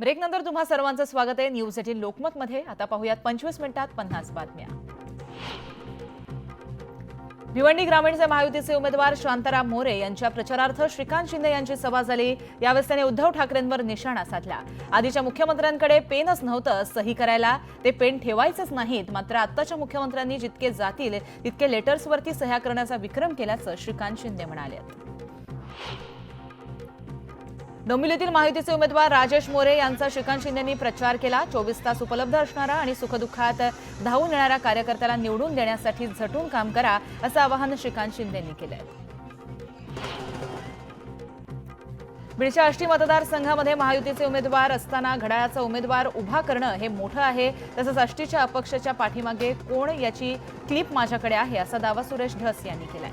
ब्रेकनंतर तुम्हा सर्वांचं स्वागत आहे न्यूज 18 लोकमतमध्ये। आता पाहूयात 25 मिनिटात 50 बातम्या। भिवंडी ग्रामीणचे महायुतीचे उमेदवार शांताराम मोरे यांच्या प्रचारार्थ श्रीकांत शिंदे यांची सभा झाली। यावेळी त्यांनी उद्धव ठाकरेंवर निशाणा साधला। आधीच्या मुख्यमंत्र्यांकडे पेनच नव्हतं सही करायला, ते पेन ठेवायचंच नाहीत, मात्र आत्ताच्या मुख्यमंत्र्यांनी जितके जातील तितके लेटर्सवरती सह्या करण्याचा विक्रम केल्याचं श्रीकांत शिंदे म्हणाले। डोंबिवलीतील महायुतीचे उमेदवार राजेश मोरे यांचा श्रीकांत शिंदेंनी प्रचार केला। 24 तास उपलब्ध असणारा आणि सुखदुःखात धावून येणाऱ्या कार्यकर्त्याला निवडून देण्यासाठी झटून काम करा असं आवाहन श्रीकांत शिंदेंनी केलंय। बीडच्या आष्टी मतदारसंघामध्ये महायुतीचे उमेदवार असताना घड्याळाचा उमेदवार उभा करणं हे मोठं आहे। तसंच आष्टीच्या अपक्षाच्या पाठीमागे कोण याची क्लिप माझ्याकडे आहे असा दावा सुरेश ढस यांनी केलाय।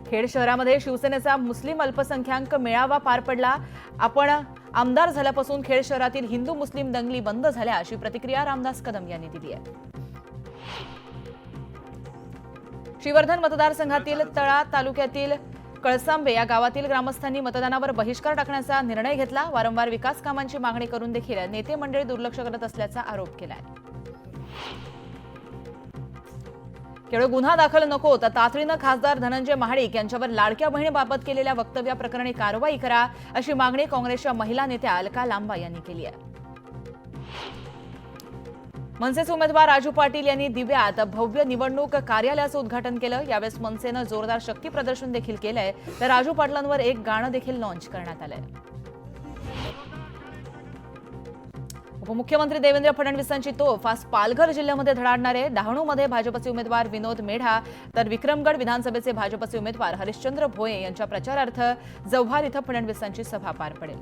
खेड शहरामध्ये शिवसेनेचा मुस्लिम अल्पसंख्याक मेळावा पार पडला। आपण आमदार झाल्यापासून खेड शहरातील हिंदू मुस्लिम दंगली बंद झाल्या अशी प्रतिक्रिया रामदास कदम यांनी दिली आहे। श्रीवर्धन मतदारसंघातील तळा तालुक्यातील कळसांबे या गावातील ग्रामस्थांनी मतदानावर बहिष्कार टाकण्याचा निर्णय घेतला। वारंवार विकास कामांची मागणी करून देखील नेते मंडळी दुर्लक्ष करत असल्याचा आरोप केलाय। केवळ गुन्हा दाखल नको तर तातडीनं खासदार धनंजय महाडिक यांच्यावर लाडक्या बहिणीबाबत केलेल्या वक्तव्याप्रकरणी कारवाई करा अशी मागणी काँग्रेसच्या महिला नेत्या अलका लांबा यांनी केली आहे। मनसेचे उमेदवार राजू पाटील यांनी दिव्यात भव्य निवडणूक कार्यालयाचं उद्घाटन केलं। यावेळी मनसेनं जोरदार शक्ती प्रदर्शन देखील केलंय, तर राजू पाटलांवर एक गाणं देखील लॉन्च करण्यात आलंय। उपमुख्यमंत्री देवेंद्र फडणवीसांची तोफ आज पालघर जिल्ह्यामध्ये धडाडणार आहे। डहाणूमध्ये भाजपचे उमेदवार विनोद मेढा तर विक्रमगड विधानसभेचे भाजपचे उमेदवार हरिश्चंद्र भोये यांच्या प्रचारार्थ जव्हार इथं फडणवीसांची सभा पार पडेल।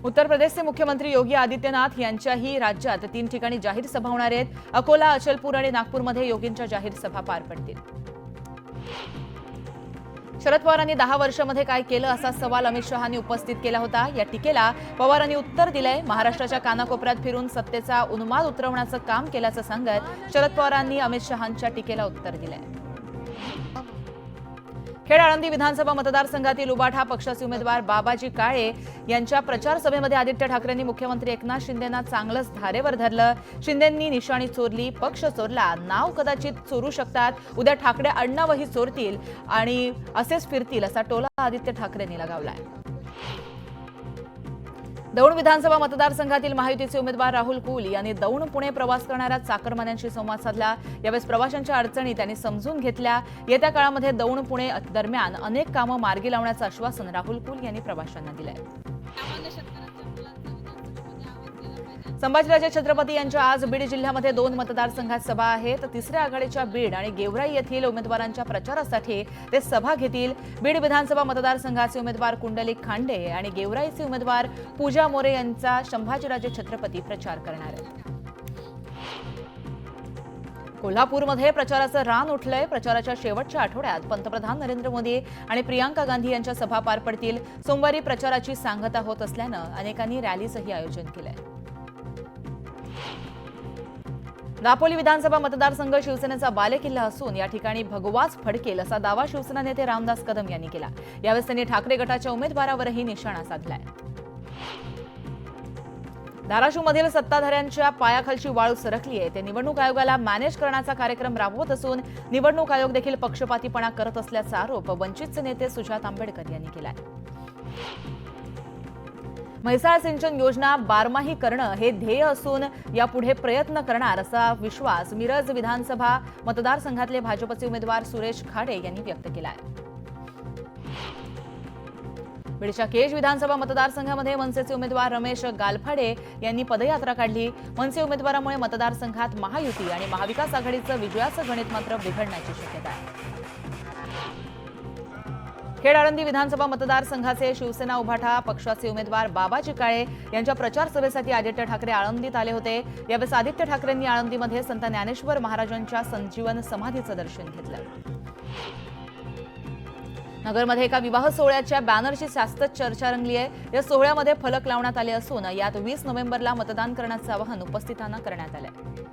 उत्तर प्रदेशचे मुख्यमंत्री योगी आदित्यनाथ यांच्याही राज्यात 3 ठिकाणी जाहीर सभा होणार आहेत। अकोला, अचलपूर आणि नागपूरमध्ये योगींच्या जाहीर सभा पार पडतील। शरद पवारांनी 10 वर्षांमध्ये काय केलं असा सवाल अमित शहांनी उपस्थित केला होता। या टीकेला पवारांनी उत्तर दिलंय। महाराष्ट्राच्या कानाकोपऱ्यात फिरून सत्तेचा उन्माद उतरवण्याचं काम केल्याचं सांगत शरद पवारांनी अमित शहांच्या टीकेला उत्तर दिलंय। खेड आळंदी विधानसभा मतदारसंघातील उबाठा पक्षाचे उमेदवार बाबाजी काळे यांच्या प्रचार सभेमध्ये आदित्य ठाकरेंनी मुख्यमंत्री एकनाथ शिंदेंना चांगलंच धारेवर धरलं। शिंदेंनी निशाणी चोरली, पक्ष चोरला, नाव कदाचित चोरू शकतात, उद्या ठाकरे आडनावही चोरतील आणि असेच फिरतील असा टोला आदित्य ठाकरेंनी लगावलाय। दौंड विधानसभा मतदारसंघातील महायुतीचे उमेदवार राहुल कुल यांनी दौंड पुणे प्रवास करणाऱ्या चाकरमान्यांशी संवाद साधला। यावेळी प्रवाशांच्या अडचणी त्यांनी समजून घेतल्या। येत्या काळामध्ये दौंड पुणे दरम्यान अनेक कामं मार्गी लावण्याचं आश्वासन राहुल कुल यांनी प्रवाशांना दिलंय। संभाजीराजे छत्रपती यांच्या आज बीड जिल्ह्यामध्ये 2 मतदारसंघात सभा आहेत। तिसऱ्या आघाडीच्या बीड आणि गेवराई येथील उमेदवारांच्या प्रचारासाठी ते सभा घेतील। बीड विधानसभा मतदारसंघाचे उमेदवार कुंडलिक खांडे आणि गेवराईचे उमेदवार पूजा मोरे यांचा संभाजीराजे छत्रपती प्रचार करणार आहेत। कोल्हापूरमध्ये प्रचाराचं रान उठलंय। प्रचाराच्या शेवटच्या आठवड्यात पंतप्रधान नरेंद्र मोदी आणि प्रियांका गांधी यांच्या सभा पार पडतील। सोमवारी प्रचाराची सांगता होत असल्यानं अनेकांनी रॅलीचंही आयोजन केलंय। दापोली विधानसभा मतदारसंघ शिवसेनेचा बालेकिल्ला असून या ठिकाणी भगवाच फडकेल असा दावा शिवसेना नेते रामदास कदम यांनी केला। यावेळी त्यांनी ठाकरे गटाच्या उमेदवारावरही निशाणा साधलाय। धाराशिवमधील सत्ताधाऱ्यांच्या पायाखालची वाळू सरकली आहे। ते निवडणूक आयोगाला मॅनेज करण्याचा कार्यक्रम राबवत असून निवडणूक आयोग देखील पक्षपातीपणा करत असल्याचा आरोप वंचितचे नेते सुजात आंबेडकर यांनी केलाय। म्हैसाळ सिंचन योजना बारमाही करणं हे ध्येय असून यापुढे प्रयत्न करणार असा विश्वास मिरज विधानसभा मतदारसंघातले भाजपचे उमेदवार सुरेश खाडे यांनी व्यक्त केला आहे। बीडच्या केज विधानसभा मतदारसंघामध्ये मनसेचे उमेदवार रमेश गालफाडे यांनी पदयात्रा काढली। मनसे उमेदवारामुळे मतदारसंघात महायुती आणि महाविकास आघाडीचं विजयाचं गणित मात्र बिघडण्याची शक्यता आहे। खेड आळंदी विधानसभा मतदारसंघाचे शिवसेना उभाठा पक्षाचे उमेदवार बाबाजी काळे यांच्या प्रचार सभेसाठी आदित्य ठाकरे आळंदीत आले होते। यावेळी आदित्य ठाकरेंनी आळंदीमध्ये संत ज्ञानेश्वर महाराजांच्या संजीवन समाधीचं दर्शन घेतलं। नगरमध्ये एका विवाह सोहळ्याच्या बॅनरची जास्त चर्चा रंगली आहे। या सोहळ्यामध्ये फलक लावण्यात आले असून यात 20 नोव्हेंबरला मतदान करण्याचं आवाहन उपस्थितांना करण्यात आलंय।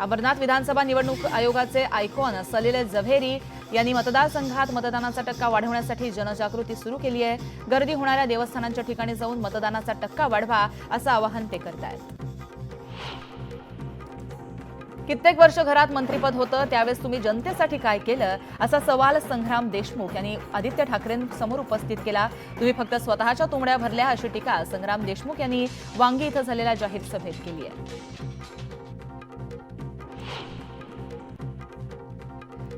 अमरनाथ विधानसभा निवडणूक आयोगाचे आयकॉन सलील जव्हेरी यांनी मतदारसंघात मतदानाचा टक्का वाढवण्यासाठी जनजागृती सुरू केली आहे. गर्दी होणाऱ्या देवस्थानांच्या ठिकाणी जाऊन मतदानाचा टक्का वाढवा असं आवाहन ते करतायत. कित्येक वर्ष घरात मंत्रिपद होतं, त्यावेळेस तुम्ही जनतेसाठी काय केलं असा सवाल संग्राम देशमुख यांनी आदित्य ठाकरेंसमोर उपस्थित केला. तुम्ही फक्त स्वतःच्या तुंबड्या भरल्या अशी टीका संग्राम देशमुख यांनी वांगी इथं झालेल्या जाहीर सभेत केली आहे.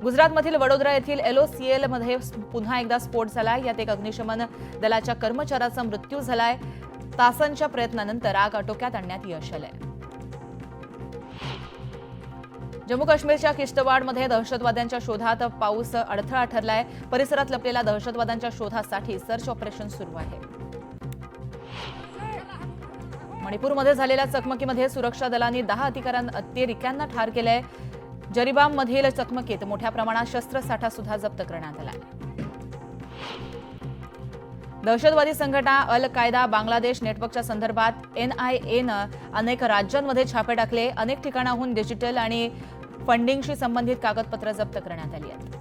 गुजरातमधील वडोदरा येथील LOCL मध्ये पुन्हा एकदा स्फोट झालाय. यात एक अग्निशमन दलाच्या कर्मचाऱ्याचा मृत्यू झालाय. तासांच्या प्रयत्नानंतर आग आटोक्यात आणण्यात यश आलंय. जम्मू काश्मीरच्या किश्तवाडमध्ये दहशतवाद्यांच्या शोधात पाऊस अडथळा ठरलाय. परिसरात लपलेल्या दहशतवाद्यांच्या शोधासाठी सर्च ऑपरेशन सुरू आहे. मणिपूरमध्ये झालेल्या चकमकीमध्ये सुरक्षा दलांनी 10 अतिरेक्यांना ठार केलंय. जरीबाममधील चकमकीत मोठ्या प्रमाणात शस्त्रसाठा सुद्धा जप्त करण्यात आलाय. दहशतवादी संघटना अल कायदा बांगलादेश नेटवर्कच्या संदर्भात NIAनं अनेक राज्यांमध्ये छापे टाकले. अनेक ठिकाणाहून डिजिटल आणि फंडिंगशी संबंधित कागदपत्र जप्त करण्यात आली आहेत.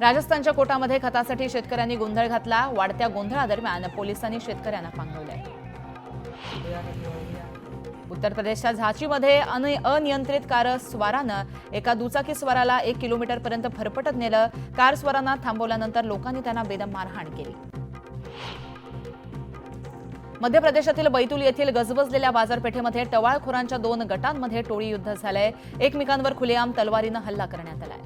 राजस्थानच्या कोटामध्ये खतासाठी शेतकऱ्यांनी गोंधळ घातला. वाढत्या गोंधळादरम्यान पोलिसांनी शेतकऱ्यांना पांगवलंय. उत्तर प्रदेशच्या झांसीमध्ये अनियंत्रित कारस्वारानं एका दुचाकी स्वाराला 1 किलोमीटरपर्यंत फरफटत नेलं. कारस्वारांना थांबवल्यानंतर लोकांनी त्यांना बेदम मारहाण केली. मध्य प्रदेशातील बैतूल येथील गजबजलेल्या बाजारपेठेमध्ये टवाळखोरांच्या 2 गटांमध्ये टोळी युद्ध झालंय. एकमेकांवर खुलेआम तलवारीनं हल्ला करण्यात आलाय.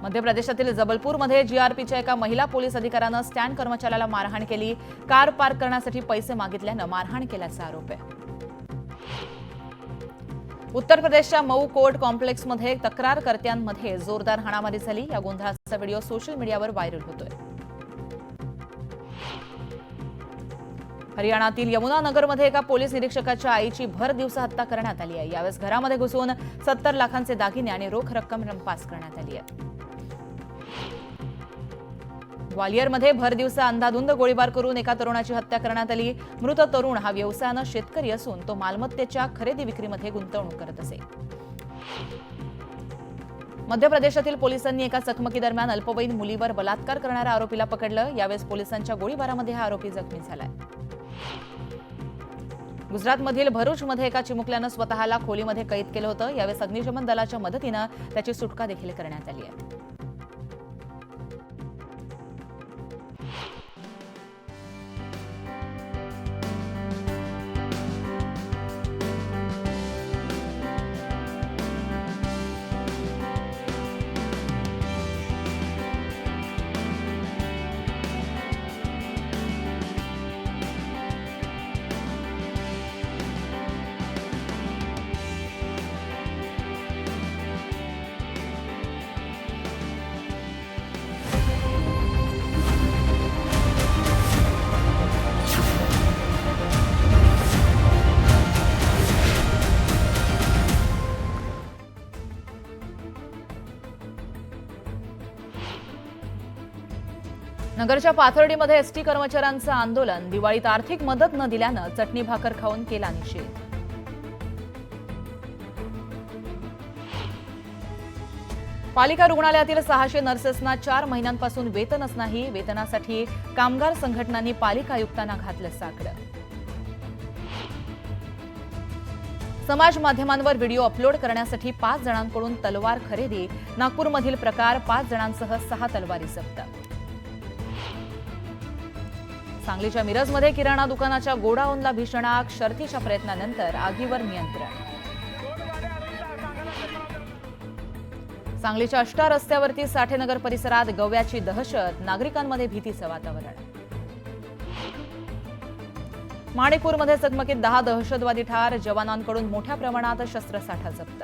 मध्य प्रदेशातील जबलपूरमध्ये GRPच्या एका महिला पोलीस अधिकाऱ्यानं स्टँड कर्मचाऱ्याला मारहाण केली. कार पार्क करण्यासाठी पैसे मागितल्यानं मारहाण केल्याचा आरोप आहे. उत्तर प्रदेशच्या मऊ कोर्ट कॉम्प्लेक्समध्ये तक्रारकर्त्यांमध्ये जोरदार हाणामारी झाली. या गोंधळाचा व्हिडिओ सोशल मीडियावर व्हायरल होतोय. हरियाणातील यमुनानगरमध्ये एका पोलीस निरीक्षकाच्या आईची भर दिवसा हत्या करण्यात आली आहे. यावेळेस घरामध्ये घुसून 70 लाखांचे दागिने आणि रोख रक्कम लंपास करण्यात आली आहे. ग्वालियरमध्ये भर दिवसा अंधाधुंद गोळीबार करून एका तरुणाची हत्या करण्यात आली. मृत तरुण हा व्यवसायानं शेतकरी असून तो मालमत्तेच्या खरेदी विक्रीमध्ये गुंतवणूक करत असे. मध्य प्रदेशातील पोलिसांनी एका चकमकीदरम्यान अल्पवयीन मुलीवर बलात्कार करणाऱ्या आरोपीला पकडलं. यावेळेस पोलिसांच्या गोळीबारामध्ये हा आरोपी जखमी झालाय. गुजरातमधील भरूचमध्ये एका चिमुकल्यानं स्वतःला खोलीमध्ये कैद केलं होतं. यावेळेस अग्निशमन दलाच्या मदतीनं त्याची सुटका देखील करण्यात आली आहे. नगरच्या पाथर्डीमध्ये एसटी कर्मचाऱ्यांचं आंदोलन. दिवाळीत आर्थिक मदत न दिल्यानं चटणी भाकर खाऊन केला निषेध. पालिका रुग्णालयातील 600 नर्सेसना 4 महिन्यांपासून वेतनच नाही. वेतनासाठी कामगार संघटनांनी पालिका आयुक्तांना घातलं साकडं. समाज माध्यमांवर व्हिडिओ अपलोड करण्यासाठी 5 जणांकडून तलवार खरेदी. नागपूरमधील प्रकार. 5 जणांसह 6 तलवारी जप्त. सांगलीच्या मिरजमध्ये किराणा दुकानाच्या गोडाऊनला भीषण आग. शर्थीच्या प्रयत्नानंतर आगीवर नियंत्रण. सांगलीच्या अष्टा रस्त्यावरती साठेनगर परिसरात गव्याची दहशत. नागरिकांमध्ये भीतीचं वातावरण. माणिकपूरमध्ये चकमकीत 10 दहशतवादी ठार. जवानांकडून मोठ्या प्रमाणात शस्त्रसाठा जप्त.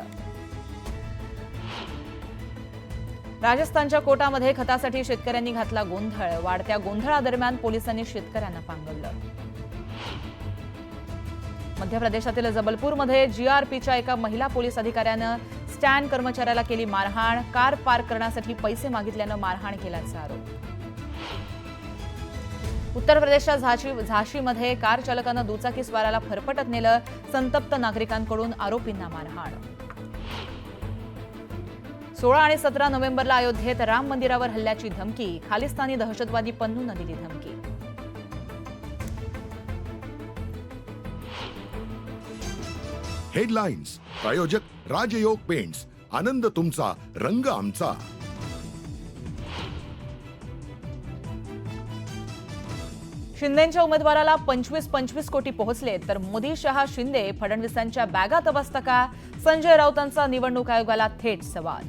राजस्थानच्या कोटामध्ये खतासाठी शेतकऱ्यांनी घातला गोंधळ. वाढत्या गोंधळादरम्यान पोलिसांनी शेतकऱ्यांना पांगवलं. मध्य प्रदेशातील जबलपूरमध्ये GRPच्या एका महिला पोलीस अधिकाऱ्यानं स्टँड कर्मचाऱ्याला केली मारहाण. कार पार्क करण्यासाठी पैसे मागितल्यानं मारहाण केल्याचा आरोप. उत्तर प्रदेशच्या झाशीमध्ये कार चालकानं दुचाकी स्वाराला फरफटत नेलं, संतप्त नागरिकांकडून आरोपींना मारहाण. 16 आणि 17 नोव्हेंबरला अयोध्येत राम मंदिरावर हल्ल्याची धमकी, खालिस्तानी दहशतवादी पन्नूनं दिली धमकी. हेडलाइन्स प्रायोजक राजयोग पेंट्स, आनंद तुमचा, रंग आमचा. शिंदेच्या उमेदवाराला 25 कोटी पोहोचले तर मोदी, शहा, शिंदे, फडणवीसांच्या बॅगा तपासत का? संजय राऊतांचा निवडणूक आयोगाला थेट सवाल.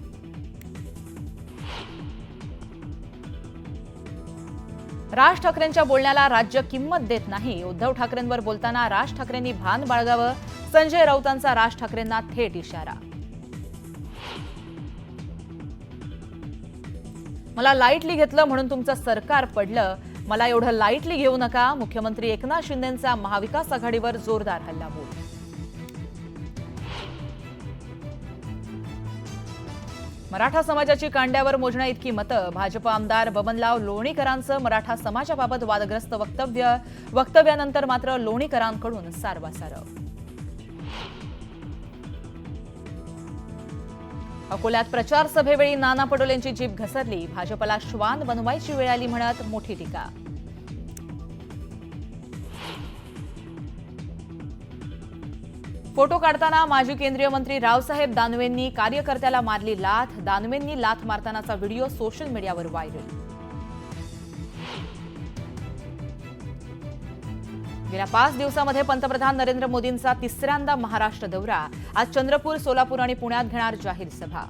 राज ठाकरेंच्या बोलण्याला राज्य किंमत देत नाही, उद्धव ठाकरेंवर बोलताना राज ठाकरेंनी भान बाळगावं. संजय राऊतांचा राज ठाकरेंना थेट इशारा. मला लाईटली घेतलं म्हणून तुमचं सरकार पडलं, मला एवढं लाईटली घेऊ नका. मुख्यमंत्री एकनाथ शिंदेंचा महाविकास आघाडीवर जोरदार हल्लाबोल. मराठा समाजाची कांड्यावर मोजण्या इतकी मतं, भाजप आमदार बबनराव लोणीकरांचं मराठा समाजाबाबत वादग्रस्त वक्तव्य. वक्तव्यानंतर मात्र लोणीकरांकडून सारवासारव. अकोल्यात प्रचार सभेवेळी नाना पटोलेंची जीभ घसरली, भाजपला श्वान बनवायची वेळ आली म्हणत मोठी टीका. फोटो काढताना माजी केंद्रीय मंत्री रावसाहेब दानवेंनी कार्यकर्त्याला मारली लाथ, दानवेंनी लाथ मारतानाचा व्हिडिओ सोशल मीडियावर व्हायरल. गेल्या 5 दिवसांमध्ये पंतप्रधान नरेंद्र मोदींचा तिसऱ्यांदा महाराष्ट्र दौरा, आज चंद्रपूर, सोलापूर आणि पुण्यात घेणार जाहीर सभा.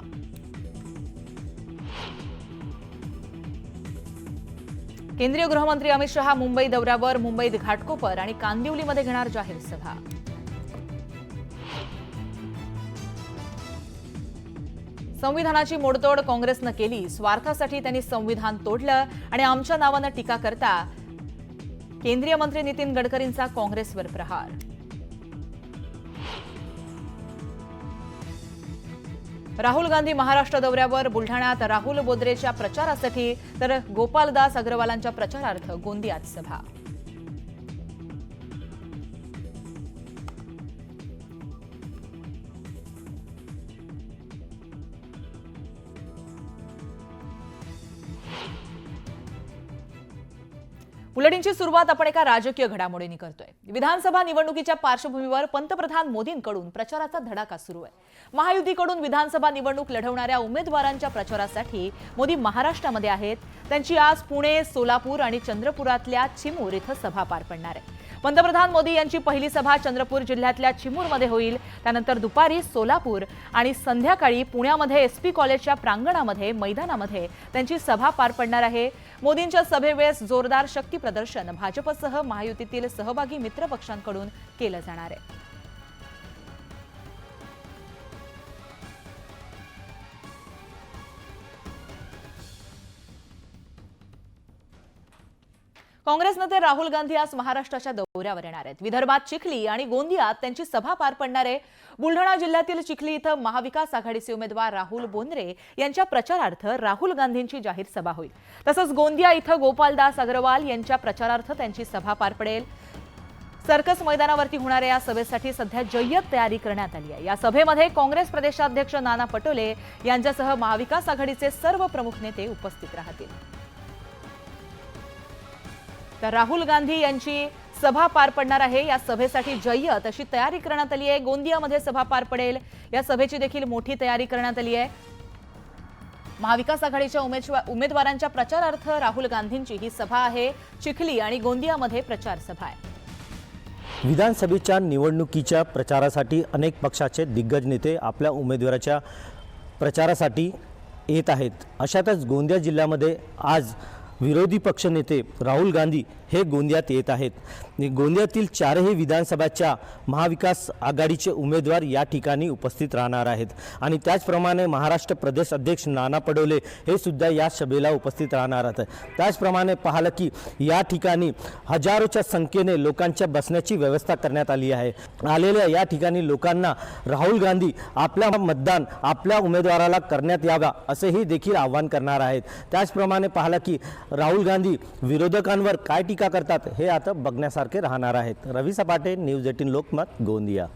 केंद्रीय गृहमंत्री अमित शहा मुंबई दौऱ्यावर, मुंबईत घाटकोपर आणि कांदिवलीमध्ये घेणार जाहीर सभा. संविधानाची मोडतोड काँग्रेसनं केली, स्वार्थासाठी त्यांनी संविधान तोडलं आणि आमच्या नावानं टीका करता केंद्रीय मंत्री नितीन गडकरींचा काँग्रेसवर प्रहार. राहुल गांधी महाराष्ट्र दौऱ्यावर, बुलढाण्यात राहुल बोद्रेच्या प्रचारासाठी तर गोपालदास अग्रवालांच्या प्रचारार्थ गोंदियात सभा. बुलेटिनची सुरुवात आपण एका राजकीय घडामोडींनी करतोय. विधानसभा निवडणुकीच्या पार्श्वभूमीवर पंतप्रधान मोदींकडून प्रचाराचा धडाका सुरू आहे. महायुतीकडून विधानसभा निवडणूक लढवणाऱ्या उमेदवारांच्या प्रचारासाठी मोदी महाराष्ट्रामध्ये आहेत. त्यांची आज पुणे, सोलापूर आणि चंद्रपुरातल्या चिमूर इथं सभा पार पडणार आहे. पंतप्रधान मोदी यांची पहिली सभा चंद्रपूर जिल्ह्यातल्या चिमूरमध्ये होईल. त्यानंतर दुपारी सोलापूर आणि संध्याकाळी पुण्यामध्ये एसपी कॉलेजच्या प्रांगणामध्ये मैदानामध्ये त्यांची सभा पार पडणार आहे. मोदींच्या सभेवेळेस जोरदार शक्ती प्रदर्शन भाजपसह महायुतीतील सहभागी मित्र पक्षांकडून केलं जाणार आहे. काँग्रेस नेते राहुल गांधी आज महाराष्ट्राच्या दौऱ्यावर येणार आहेत. विदर्भात चिखली आणि गोंदियात त्यांची सभा पार पडणार आहे. बुलढाणा जिल्ह्यातील चिखली इथं महाविकास आघाडीचे उमेदवार राहुल बोंद्रे यांच्या प्रचारार्थ राहुल गांधींची जाहीर सभा होईल. तसंच गोंदिया इथं गोपालदास अग्रवाल यांच्या प्रचारार्थ त्यांची सभा पार पडेल. सर्कस मैदानावरती होणाऱ्या या सभेसाठी सध्या जय्यत तयारी करण्यात आली आहे. या सभेमध्ये काँग्रेस प्रदेशाध्यक्ष नाना पटोले यांच्यासह महाविकास आघाडीचे सर्व प्रमुख नेते उपस्थित राहतील. तर राहुल गांधी यांची सभा पार पडणार आहे. या सभेसाठी जय्यत अशी तयारी करण्यात आली आहे. गोंदियामध्ये सभा पार पडेल. या सभेची देखील मोठी तयारी करण्यात आली आहे. महाविकास आघाडीच्या उमेदवारांच्या प्रचारार्थ राहुल गांधींची ही सभा आहे. चिखली आणि गोंदियामध्ये प्रचार सभा आहे. विधानसभेच्या निवडणुकीच्या प्रचारासाठी अनेक पक्षाचे दिग्गज नेते आपल्या उमेदवाराच्या प्रचारासाठी येत आहेत. अशातच गोंदिया जिल्ह्यामध्ये आज विरोधी पक्षनेते राहुल गांधी हे गोंदियात येत आहेत. गोंदियातील 4ही विधानसभाच्या महाविकास आघाडीचे उमेदवार या ठिकाणी उपस्थित राहणार आहेत आणि त्याचप्रमाणे महाराष्ट्र प्रदेश अध्यक्ष नाना पटोले हे सुद्धा या सभेला उपस्थित राहणार आहेत. त्याचप्रमाणे पाहिलं की या ठिकाणी हजारोच्या संख्येने लोकांच्या बसण्याची व्यवस्था करण्यात आली आहे. आलेल्या या ठिकाणी लोकांना राहुल गांधी आपल्या मतदान आपल्या उमेदवाराला करण्यात यावा असेही देखील आवाहन करणार आहेत. त्याचप्रमाणे पाहिलं की राहुल गांधी विरोधकांवर काय टीका भूमिका करतात हे आता बघण्यासारखे राहणार आहेत. रवी सपाटे, न्यूज 18 लोकमत, गोंदिया.